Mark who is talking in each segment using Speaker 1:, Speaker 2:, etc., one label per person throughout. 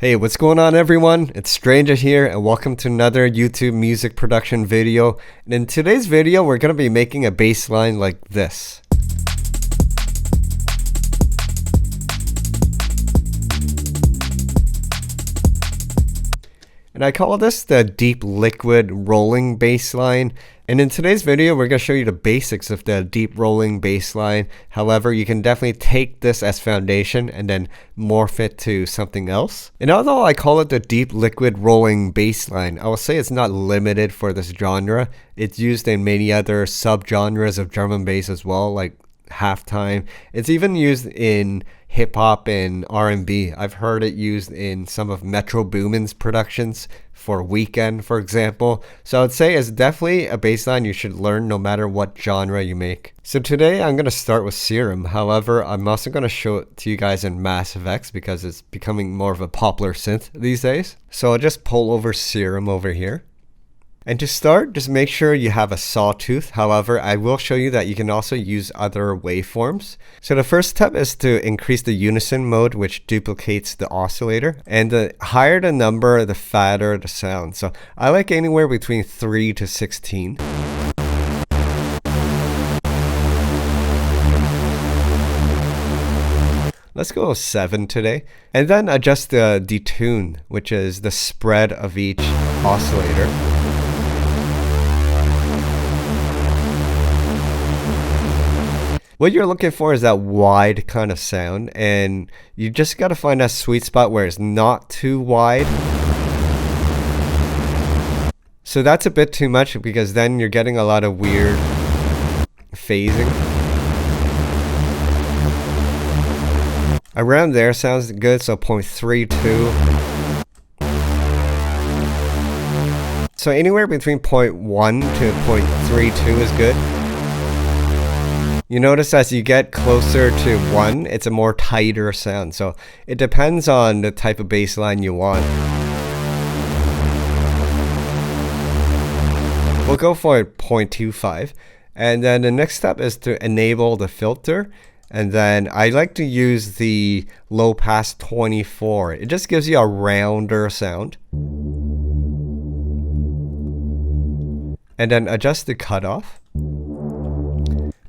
Speaker 1: Hey, what's going on everyone? It's Stranger here and welcome to another YouTube music production video. And in today's video, we're going to be making a bass line like this. And I call this the deep liquid rolling bass line. And in today's video, we're going to show you the basics of the deep rolling bass line. However, you can definitely take this as foundation and then morph it to something else. And although I call it the deep liquid rolling bass line, I will say it's not limited for this genre. It's used in many other subgenres of drum and bass as well, like halftime. It's even used in hip-hop and R&B. I've heard it used in some of Metro Boomin's productions for Weeknd, for example. So I'd say it's definitely a bass line you should learn no matter what genre you make. So today I'm going to start with Serum. However, I'm also going to show it to you guys in Massive X because it's becoming more of a popular synth these days. So I'll just pull over Serum over here. And to start, just make sure you have a sawtooth. However, I will show you that you can also use other waveforms. So the first step is to increase the unison mode, which duplicates the oscillator. And the higher the number, the fatter the sound. So I like anywhere between 3 to 16. Let's go with 7 today. And then adjust the detune, which is the spread of each oscillator. What you're looking for is that wide kind of sound, and you just got to find that sweet spot where it's not too wide. So that's a bit too much because then you're getting a lot of weird phasing. Around there sounds good, so 0.32. So anywhere between 0.1 to 0.32 is good. You notice as you get closer to 1, it's a more tighter sound. So it depends on the type of bass line you want. We'll go for 0.25. And then the next step is to enable the filter. And then I like to use the low pass 24. It just gives you a rounder sound. And then adjust the cutoff.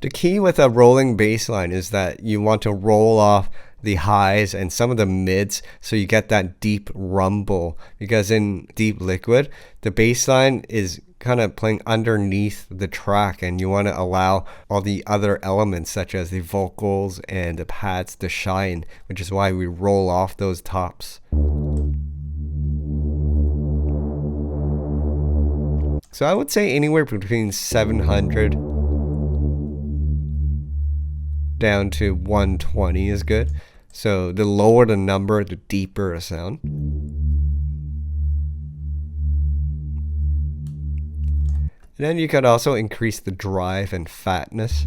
Speaker 1: The key with a rolling bass line is that you want to roll off the highs and some of the mids so you get that deep rumble, because in deep liquid the bass line is kind of playing underneath the track and you want to allow all the other elements such as the vocals and the pads to shine, which is why we roll off those tops. So I would say anywhere between 700 down to 120 is good. So the lower the number, the deeper a sound. And then you could also increase the drive and fatness.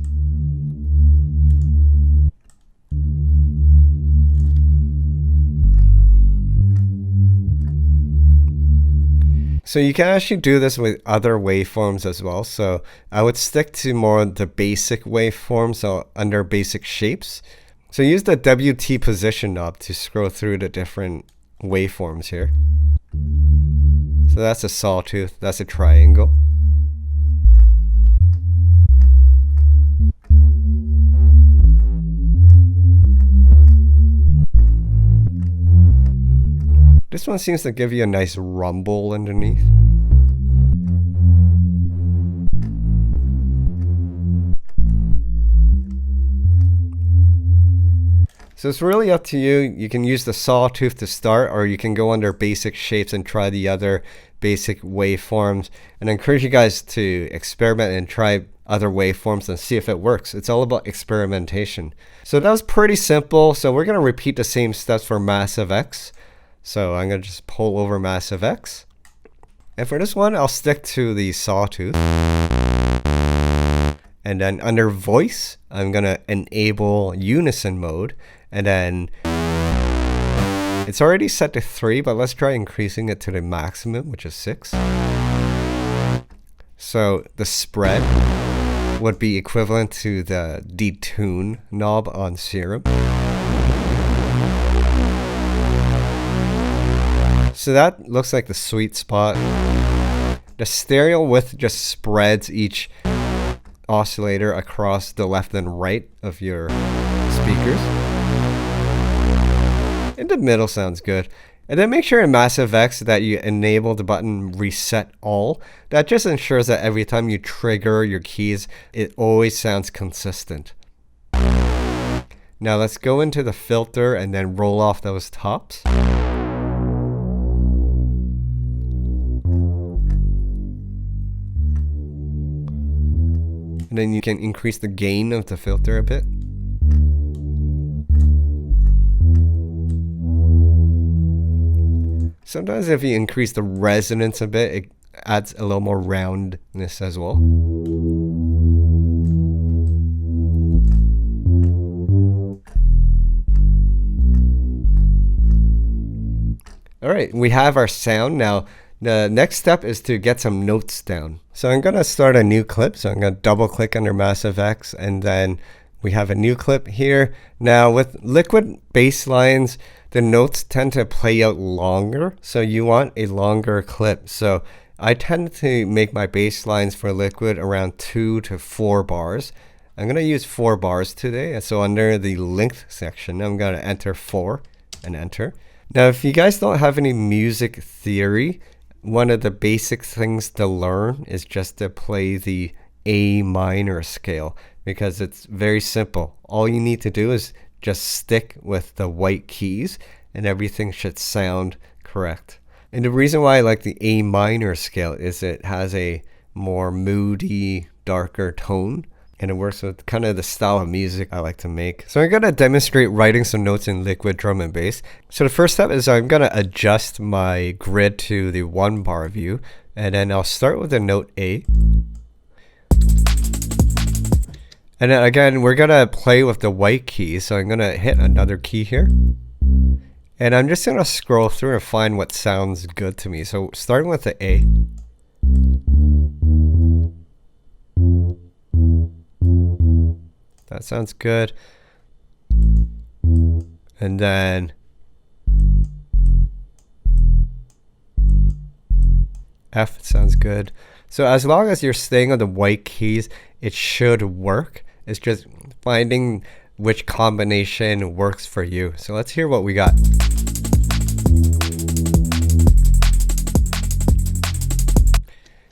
Speaker 1: So you can actually do this with other waveforms as well. So I would stick to more the basic waveforms, so under basic shapes. So use the WT position knob to scroll through the different waveforms here. So that's a sawtooth, that's a triangle. This one seems to give you a nice rumble underneath. So it's really up to you. You can use the sawtooth to start, or you can go under basic shapes and try the other basic waveforms. And I encourage you guys to experiment and try other waveforms and see if it works. It's all about experimentation. So that was pretty simple. So we're going to repeat the same steps for Massive X. So I'm going to just pull over Massive X. And for this one, I'll stick to the sawtooth. And then under voice, I'm going to enable unison mode. And then it's already set to 3, but let's try increasing it to the maximum, which is 6. So the spread would be equivalent to the detune knob on Serum. So that looks like the sweet spot. The stereo width just spreads each oscillator across the left and right of your speakers. And the middle sounds good. And then make sure in Massive X that you enable the button Reset All. That just ensures that every time you trigger your keys, it always sounds consistent. Now let's go into the filter and then roll off those tops. And then you can increase the gain of the filter a bit. Sometimes if you increase the resonance a bit, it adds a little more roundness as well. Alright, we have our sound now. The next step is to get some notes down. So I'm going to start a new clip. So I'm going to double click under Massive X and then we have a new clip here. Now with liquid bass lines, the notes tend to play out longer. So you want a longer clip. So I tend to make my bass lines for liquid around 2 to 4 bars. I'm going to use 4 bars today. So under the length section, I'm going to enter 4 and enter. Now if you guys don't have any music theory, one of the basic things to learn is just to play the A minor scale because it's very simple. All you need to do is just stick with the white keys and everything should sound correct. And the reason why I like the A minor scale is it has a more moody, darker tone. And it works with kind of the style of music I like to make. So I'm going to demonstrate writing some notes in liquid drum and bass. So the first step is I'm going to adjust my grid to the 1 bar view. And then I'll start with the note A. And then again, we're going to play with the white keys. So I'm going to hit another key here. And I'm just going to scroll through and find what sounds good to me. So starting with the A. That sounds good. And then F sounds good. So as long as you're staying on the white keys, it should work. It's just finding which combination works for you. So let's hear what we got.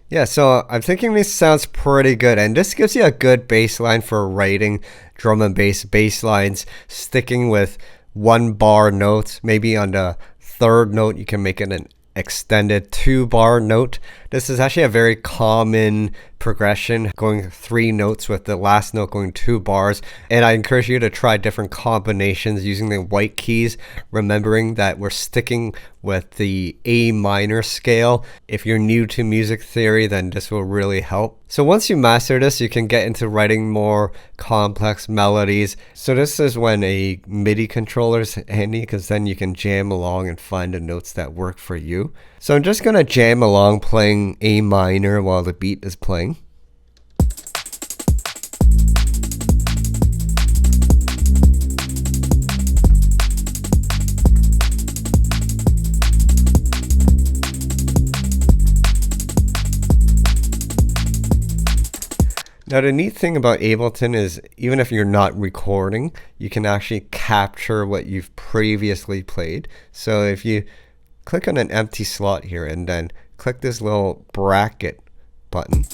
Speaker 1: Yeah, so I'm thinking this sounds pretty good, and this gives you a good baseline for writing drum and bass lines, sticking with 1 bar notes. Maybe on the 3rd note, you can make it an extended 2 bar note. This is actually a very common progression, going 3 notes with the last note going 2 bars. And I encourage you to try different combinations using the white keys, remembering that we're sticking with the A minor scale. If you're new to music theory, then this will really help. So once you master this, you can get into writing more complex melodies. So this is when a MIDI controller is handy, because then you can jam along and find the notes that work for you. So I'm just going to jam along playing A minor while the beat is playing. Now the neat thing about Ableton is even if you're not recording, you can actually capture what you've previously played. So if you click on an empty slot here and then click this little bracket button,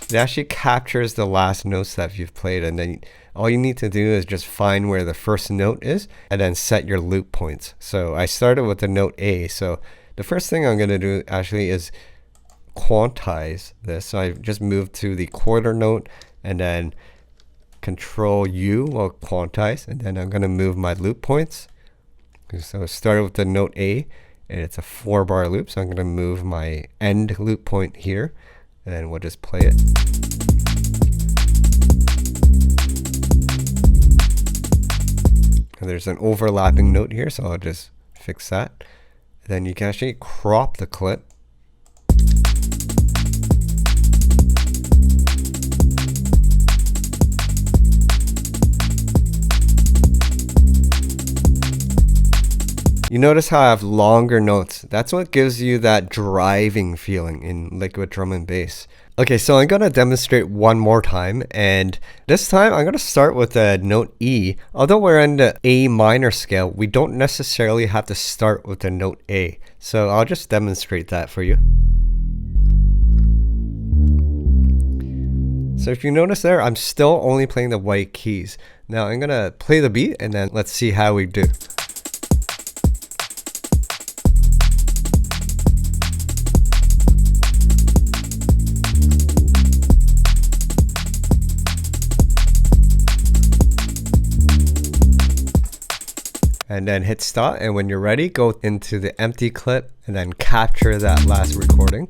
Speaker 1: it actually captures the last notes that you've played, and then all you need to do is just find where the first note is and then set your loop points. So I started with the note A, so the first thing I'm going to do actually is quantize this. So I just moved to the quarter note and then Control U will quantize, and then I'm going to move my loop points. So I started with the note A and it's a 4 bar loop, so I'm going to move my end loop point here and then we'll just play it. And there's an overlapping note here, so I'll just fix that. And then you can actually crop the clip. You notice how I have longer notes. That's what gives you that driving feeling in liquid drum and bass. Okay, so I'm going to demonstrate one more time, and this time I'm going to start with the note E. Although we're in the A minor scale, we don't necessarily have to start with the note A. So I'll just demonstrate that for you. So if you notice there, I'm still only playing the white keys. Now I'm going to play the beat, and then let's see how we do. And then hit stop, and when you're ready, go into the empty clip and then capture that last recording.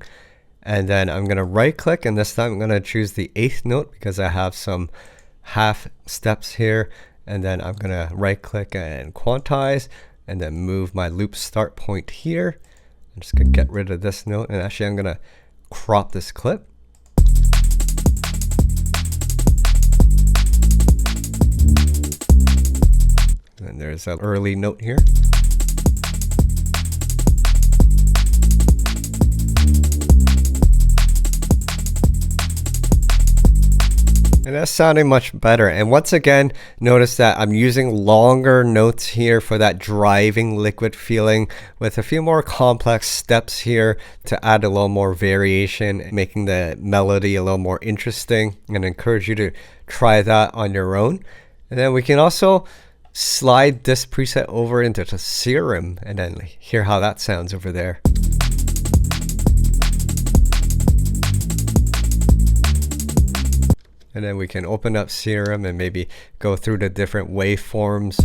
Speaker 1: And then I'm gonna right click, and this time I'm gonna choose the 8th note because I have some half steps here. And then I'm gonna right click and quantize, and then move my loop start point here. I'm just gonna get rid of this note, and actually I'm gonna crop this clip. And there's an early note here. And that's sounding much better. And once again, notice that I'm using longer notes here for that driving liquid feeling, with a few more complex steps here to add a little more variation, making the melody a little more interesting, and encourage you to try that on your own. And then we can also slide this preset over into the Serum and then hear how that sounds over there. And then we can open up Serum and maybe go through the different waveforms.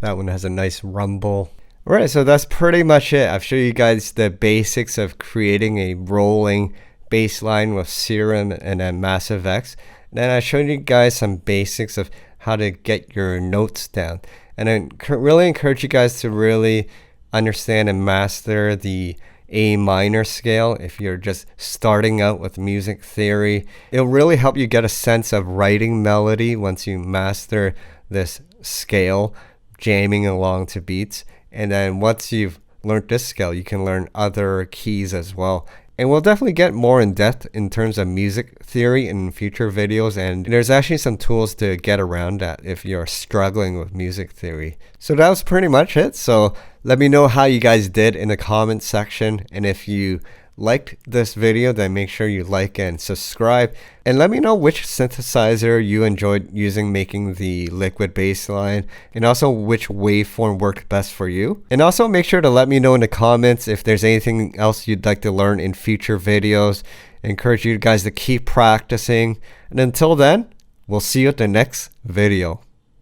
Speaker 1: That one has a nice rumble. Alright, so that's pretty much it. I've showed you guys the basics of creating a rolling bass line with Serum and then Massive X. Then I showed you guys some basics of how to get your notes down. And I really encourage you guys to really understand and master the A minor scale if you're just starting out with music theory. It'll really help you get a sense of writing melody once you master this scale, jamming along to beats. And then once you've learned this scale, you can learn other keys as well. And we'll definitely get more in depth in terms of music theory in future videos, and there's actually some tools to get around that if you're struggling with music theory. So that was pretty much it. So let me know how you guys did in the comments section, and if you liked this video, then make sure you like and subscribe, and let me know which synthesizer you enjoyed using making the liquid bass line, and also which waveform worked best for you. And also make sure to let me know in the comments if there's anything else you'd like to learn in future videos. I encourage you guys to keep practicing, and until then, we'll see you at the next video.